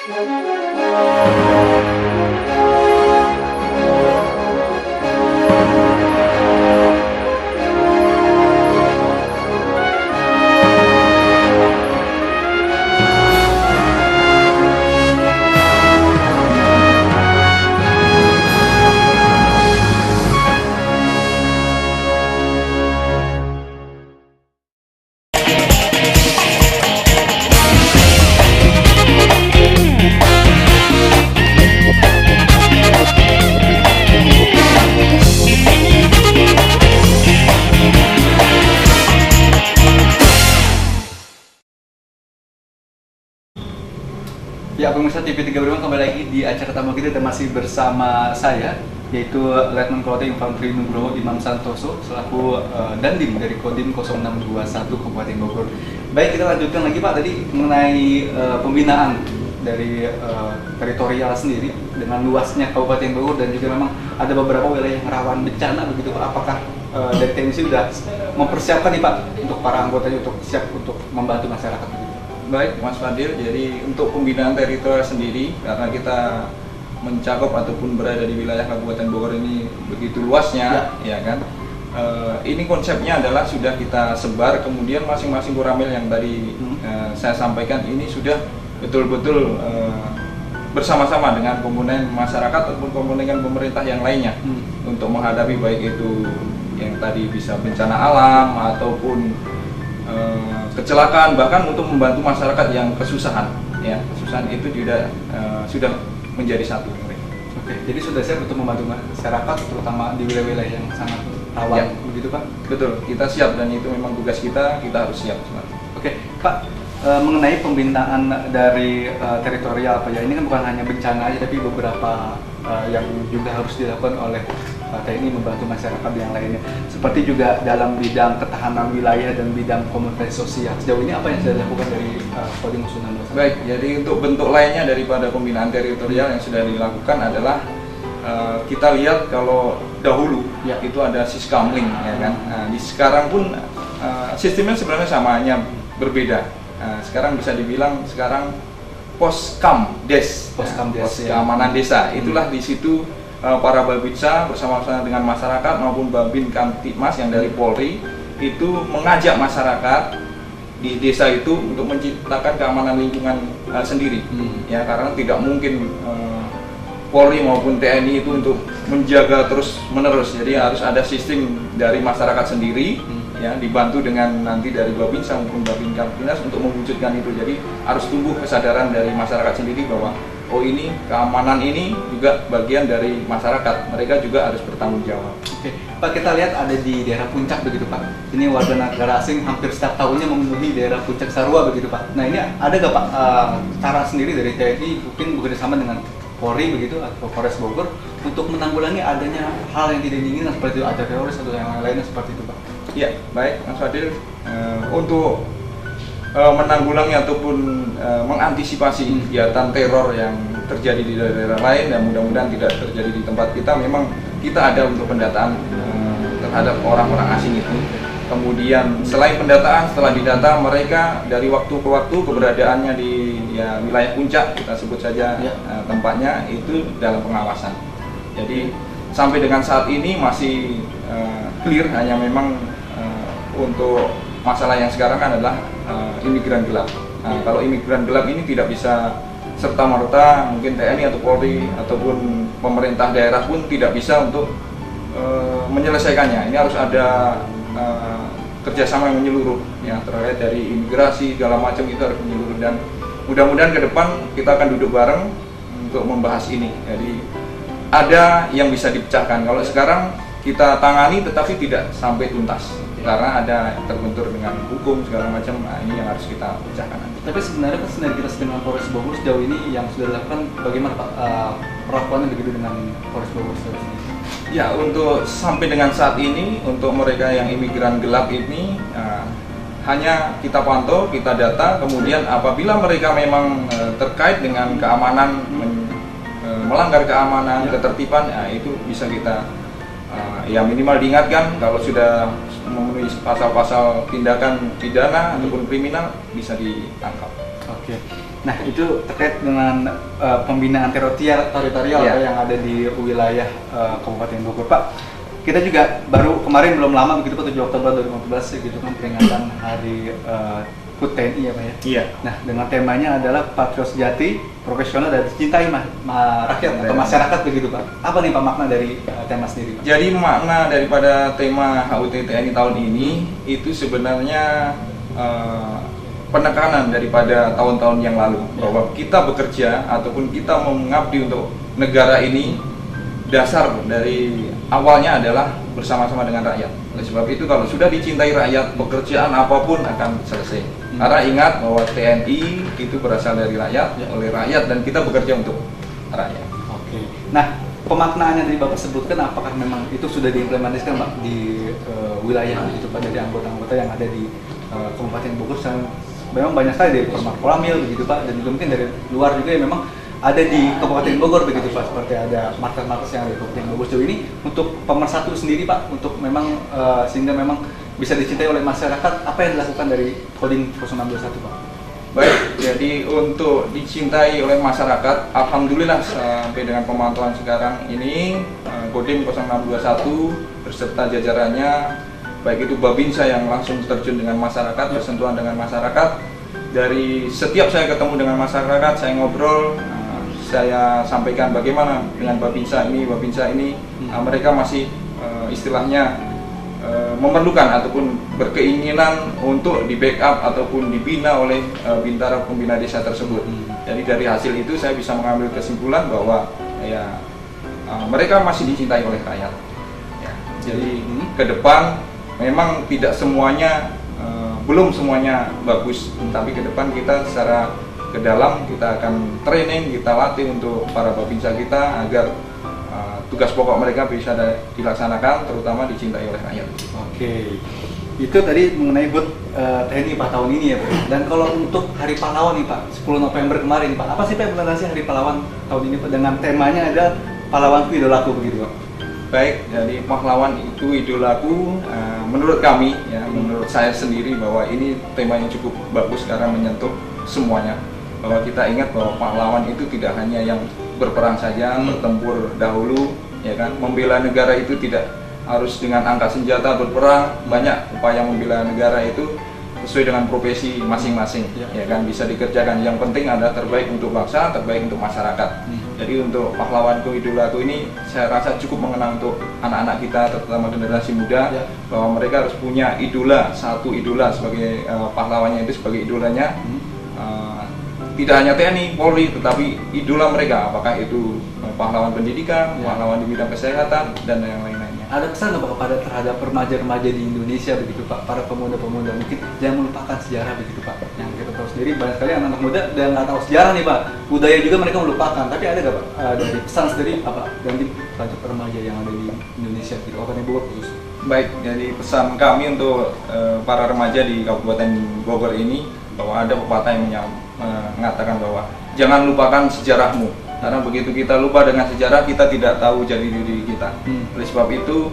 Ya, pemirsa TV3 Berima, kembali lagi di acara tamu kita dan masih bersama saya, yaitu Letnan Kolonel Infantri Nugroho Imam Santoso selaku Dandim dari Kodim 0621 Kabupaten Bogor. Baik, kita lanjutkan lagi Pak tadi mengenai pembinaan dari teritorial sendiri dengan luasnya Kabupaten Bogor dan juga memang ada beberapa wilayah yang rawan bencana begitu Pak. Apakah dari TNI sudah mempersiapkan nih Pak untuk para anggotanya untuk siap untuk membantu masyarakat begitu? Baik, Mas Fadil. Jadi untuk pembinaan teritorial sendiri, karena kita mencakup ataupun berada di wilayah Kabupaten Bogor ini begitu luasnya, ya kan? Ini konsepnya adalah sudah kita sebar, kemudian masing-masing koramil yang tadi saya sampaikan ini sudah betul-betul bersama-sama dengan komponen masyarakat ataupun komponen pemerintah yang lainnya untuk menghadapi baik itu yang tadi bisa bencana alam ataupun kecelakaan, bahkan untuk membantu masyarakat yang kesusahan, ya kesusahan itu juga sudah menjadi satu. Oke, jadi sudah siap untuk membantu masyarakat, terutama di wilayah-wilayah yang sangat rawan, begitu Pak? Betul, kita siap dan itu memang tugas kita harus siap. Oke, Pak, mengenai pembinaan dari teritorial apa ya, ini kan bukan hanya bencana aja, tapi beberapa yang juga harus dilakukan oleh TNI membantu masyarakat yang lainnya, seperti juga dalam bidang ketahanan wilayah dan bidang komunikasi sosial. Sejauh ini apa yang sudah dilakukan dari Kodim 0621? Baik, jadi untuk bentuk lainnya daripada pembinaan teritorial yang sudah dilakukan adalah kita lihat kalau dahulu itu ada siskamling, ya kan. Nah, sekarang pun sistemnya sebenarnya sama, hanya berbeda. Sekarang bisa dibilang sekarang Poskamdes, pos keamanan desa. Itulah di situ para Babinsa bersama-sama dengan masyarakat maupun Babin Kamtipmas yang dari Polri itu mengajak masyarakat di desa itu untuk menciptakan keamanan lingkungan sendiri, ya karena tidak mungkin Polri maupun TNI itu untuk menjaga terus menerus, jadi harus ada sistem dari masyarakat sendiri, ya dibantu dengan nanti dari Babinsa maupun Babin Kamtipmas untuk mewujudkan itu. Jadi harus tumbuh kesadaran dari masyarakat sendiri bahwa oh ini keamanan ini juga bagian dari masyarakat, mereka juga harus bertanggung jawab. Oke, Pak, kita lihat ada di daerah Puncak begitu Pak. Ini warga negara asing hampir setiap tahunnya memenuhi daerah Puncak Sarua begitu Pak. Nah ini ada nggak Pak cara sendiri dari TNI mungkin bekerjasama dengan Polri begitu atau Polres Bogor untuk menanggulangi adanya hal yang tidak diinginkan seperti itu, ada teroris atau yang lainnya seperti itu Pak? Ya, baik Mas Fadil. Untuk menanggulangi ataupun mengantisipasi kegiatan teror yang terjadi di daerah lain dan mudah-mudahan tidak terjadi di tempat kita, memang kita ada untuk pendataan terhadap orang-orang asing itu. Kemudian selain pendataan, setelah didata mereka dari waktu ke waktu keberadaannya di wilayah Puncak, kita sebut saja tempatnya, itu dalam pengawasan. Jadi sampai dengan saat ini masih clear, hanya memang untuk masalah yang sekarang kan adalah imigran gelap. Nah, kalau imigran gelap ini tidak bisa serta-merta mungkin TNI atau Polri ataupun pemerintah daerah pun tidak bisa untuk menyelesaikannya. Ini harus ada kerjasama yang menyeluruh, ya terkait dari imigrasi segala macam, itu harus menyeluruh, dan mudah-mudahan ke depan kita akan duduk bareng untuk membahas ini. Jadi ada yang bisa dipecahkan. Kalau sekarang kita tangani tetapi tidak sampai tuntas, karena ada terbentur dengan hukum segala macam. Nah, ini yang harus kita pecahkan. Tapi sebenarnya kan sinergitas dengan Polres Bogor sejauh ini yang sudah dilakukan bagaimana Pak perlakuannya begitu dengan Polres Bogor sejauh ini? Ya, untuk sampai dengan saat ini untuk mereka yang imigran gelap ini hanya kita pantau, kita data, kemudian apabila mereka memang terkait dengan keamanan, melanggar keamanan, ketertiban, ya itu bisa kita ya minimal diingatkan. Kalau sudah memenuhi pasal-pasal tindakan pidana ataupun kriminal bisa ditangkap. Oke. Nah, itu terkait dengan pembinaan teritorial Iya. yang ada di wilayah Kabupaten Bogor, Pak. Kita juga baru kemarin belum lama begitu Pak, 7 Oktober 2015 gitu kan peringatan Hari HUT TNI ya Pak ya. Iya. Nah, dengan temanya adalah patriot sejati, profesional dan dicintai rakyat atau masyarakat begitu Pak. Apa nih Pak makna dari tema sendiri Pak? Jadi makna daripada tema HUT TNI tahun ini itu sebenarnya penekanan daripada tahun-tahun yang lalu, bahwa kita bekerja ataupun kita mengabdi untuk negara ini, dasar dari awalnya adalah bersama-sama dengan rakyat. Oleh sebab itu kalau sudah dicintai rakyat, pekerjaan apapun akan selesai. Karena ingat bahwa TNI itu berasal dari rakyat, oleh rakyat, dan kita bekerja untuk rakyat. Oke. Nah, pemaknaan yang tadi Bapak sebutkan, apakah memang itu sudah diimplementasikan Pak di wilayah itu Pak, dari anggota-anggota yang ada di Kabupaten Bogor? Memang banyak sekali dari Format Koramil begitu Pak, dan juga mungkin dari luar juga yang memang ada di Kabupaten Bogor begitu Pak, seperti ada markas-markas yang ada di Kabupaten Bogor. Sejauh ini untuk Pemersatu sendiri Pak, untuk memang sehingga memang bisa dicintai oleh masyarakat, apa yang dilakukan dari Kodim 0621 Pak? Baik, jadi untuk dicintai oleh masyarakat, alhamdulillah sampai dengan pemantauan sekarang ini Kodim 0621 beserta jajarannya, baik itu Babinsa yang langsung terjun dengan masyarakat, bersentuhan dengan masyarakat. Dari setiap saya ketemu dengan masyarakat, saya ngobrol, saya sampaikan bagaimana dengan Babinsa ini, mereka masih istilahnya memerlukan ataupun berkeinginan untuk di backup ataupun dibina oleh bintara pembina desa tersebut. Jadi dari hasil itu saya bisa mengambil kesimpulan bahwa ya mereka masih dicintai oleh rakyat. Ya, jadi ke depan memang tidak semuanya, belum semuanya bagus, tapi ke depan kita secara ke dalam kita akan training, kita latih untuk para babinsa kita agar tugas pokok mereka bisa dilaksanakan, terutama dicintai oleh rakyat. Oke, itu tadi mengenai HUT TNI Pak tahun ini ya Pak. Dan kalau untuk Hari Pahlawan nih Pak, 10 November kemarin Pak, apa sih Pak implementasi Hari Pahlawan tahun ini Pak, dengan temanya ada pahlawanku idolaku begitu Pak? Baik, jadi pahlawan itu idolaku, menurut kami, ya, menurut saya sendiri bahwa ini tema yang cukup bagus karena menyentuh semuanya. Bahwa kita ingat bahwa pahlawan itu tidak hanya yang berperang saja, bertempur dahulu, ya kan, membela negara itu tidak harus dengan angkat senjata berperang, banyak upaya membela negara itu sesuai dengan profesi masing-masing, ya kan, bisa dikerjakan. Yang penting adalah terbaik untuk bangsa, terbaik untuk masyarakat. Jadi untuk pahlawanku idolaku ini saya rasa cukup mengena untuk anak-anak kita, terutama generasi muda, bahwa mereka harus punya idola, satu idola sebagai pahlawannya itu sebagai idolanya. Tidak hanya TNI, Polri, tetapi idola mereka, apakah itu pahlawan pendidikan, pahlawan di bidang kesehatan, dan yang lain-lainnya. Ada pesan Pak kepada terhadap remaja-remaja di Indonesia begitu Pak, para pemuda-pemuda mungkin jangan melupakan sejarah begitu Pak. Yang kita tahu sendiri banyak sekali anak-anak muda dan nggak tahu sejarah nih Pak, budaya juga mereka melupakan. Tapi ada nggak Pak dari pesan sendiri apa dan terhadap remaja yang ada di Indonesia gitu, Kabupaten Bogor khusus? Baik, jadi pesan kami untuk para remaja di Kabupaten Bogor ini, bahwa ada pepatah yang mengatakan bahwa jangan lupakan sejarahmu, karena begitu kita lupa dengan sejarah, kita tidak tahu jati diri kita. Oleh sebab itu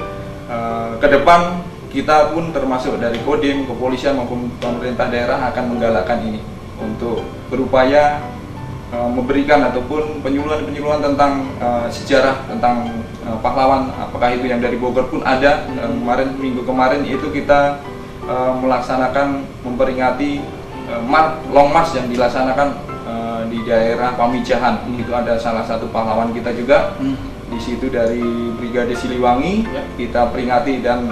ke depan kita pun termasuk dari Kodim, kepolisian maupun pemerintah daerah akan menggalakkan ini untuk berupaya memberikan ataupun penyuluhan tentang sejarah, tentang pahlawan, apakah itu yang dari Bogor pun ada. Minggu kemarin itu kita melaksanakan memperingati long march yang dilaksanakan di daerah Pamijahan. Itu ada salah satu pahlawan kita juga di situ dari Brigade Siliwangi. Kita peringati, dan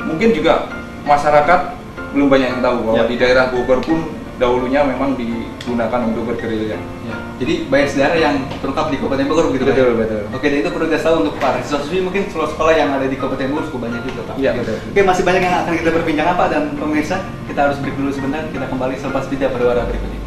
mungkin juga masyarakat belum banyak yang tahu bahwa di daerah Bogor pun dahulunya memang digunakan untuk bergerilya. Jadi banyak sejarah yang terungkap di Kabupaten Bogor begitu Pak? Betul. Oke, dan itu perlu kita tahu untuk para siswa-siswi mungkin sekolah yang ada di Kabupaten Bogor cukup banyak juga Pak. Iya, betul. Oke, masih banyak yang akan kita berbincangkan Pak, dan pemirsa kita harus break dulu sebentar, kita kembali selepas jeda pada wawancara berikut ini.